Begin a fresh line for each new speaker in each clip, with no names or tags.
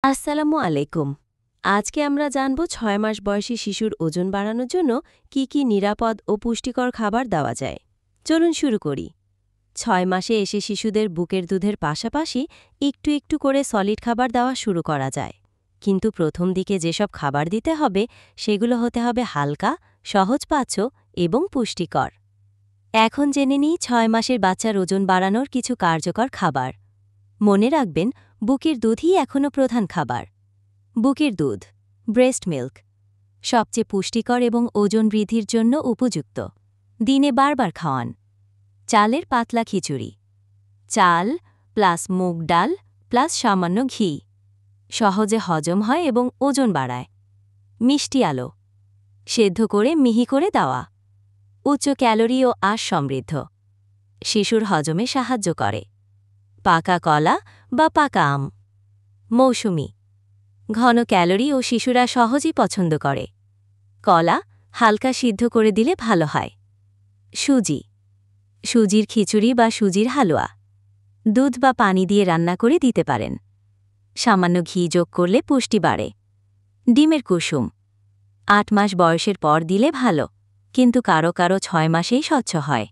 আসসালামু আলাইকুম। আজকে আমরা জানব ৬ মাস বয়সী শিশুর ওজন বাড়ানোর জন্য কি কি নিরাপদ ও পুষ্টিকর খাবার দেওয়া যায়। চলুন শুরু করি। ৬ মাসে এসে শিশুদের বুকের দুধের পাশাপাশি একটু একটু করে সলিড খাবার দেওয়া শুরু করা যায়। কিন্তু প্রথম দিকে যেসব খাবার দিতে হবে সেগুলো হতে হবে হালকা, সহজপাচ্য এবং পুষ্টিকর। এখন জেনে নিই ৬ মাসের বাচ্চার ওজন বাড়ানোর কিছু কার্যকর খাবার। মনে রাখবেন, বুকের দুধই এখনও প্রধান খাবার। বুকের দুধ, ব্রেস্ট মিল্ক, সবচেয়ে পুষ্টিকর এবং ওজন বৃদ্ধির জন্য উপযুক্ত। দিনে বারবার খাওয়ান। চালের পাতলা খিচুড়ি, চাল প্লাস মুগ ডাল প্লাস সামান্য ঘি, সহজে হজম হয় এবং ওজন বাড়ায়। মিষ্টি আলো, সেদ্ধ করে মিহি করে দেওয়া, উচ্চ ক্যালোরি ও আঁশ সমৃদ্ধ, শিশুর হজমে সাহায্য করে। পাকা কলা বা পাকা আম। মৌসুমি, ঘন ক্যালোরি ও শিশুরা সহজেই পছন্দ করে। কলা হালকা সিদ্ধ করে দিলে ভালো হয়। সুজি, সুজির খিচুড়ি বা সুজির হালুয়া, দুধ বা পানি দিয়ে রান্না করে দিতে পারেন। সামান্য ঘি যোগ করলে পুষ্টি বাড়ে। ডিমের কুসুম, ৮ মাস বয়সের পর দিলে ভালো, কিন্তু কারো কারো ৬ মাসেই স্বচ্ছ হয়।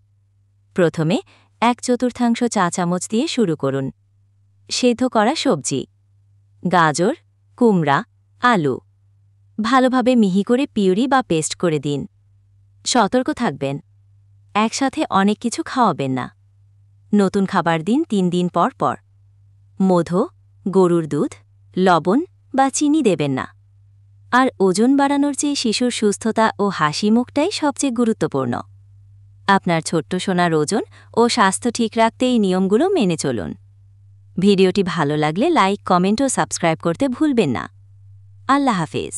প্রথমে ১/৪ চা চামচ দিয়ে শুরু করুন। সেদ্ধ করা সবজি, গাজর, কুমড়া, আলু, ভালোভাবে মিহি করে পিউরি বা পেস্ট করে দিন। সতর্ক থাকবেন, একসাথে অনেক কিছু খাওয়াবেন না। নতুন খাবার দিন ৩ দিন পর পর। মধু, গরুর দুধ, লবণ বা চিনি দেবেন না। আর ওজন বাড়ানোর চেয়ে শিশুর সুস্থতা ও হাসি মুখটাই সবচেয়ে গুরুত্বপূর্ণ। আপনার ছোট্ট সোনার ওজন ও স্বাস্থ্য ঠিক রাখতে এই নিয়মগুলো মেনে চলুন। ভিডিওটি ভালো লাগলে লাইক, কমেন্ট ও সাবস্ক্রাইব করতে ভুলবেন না। আল্লাহ হাফেজ।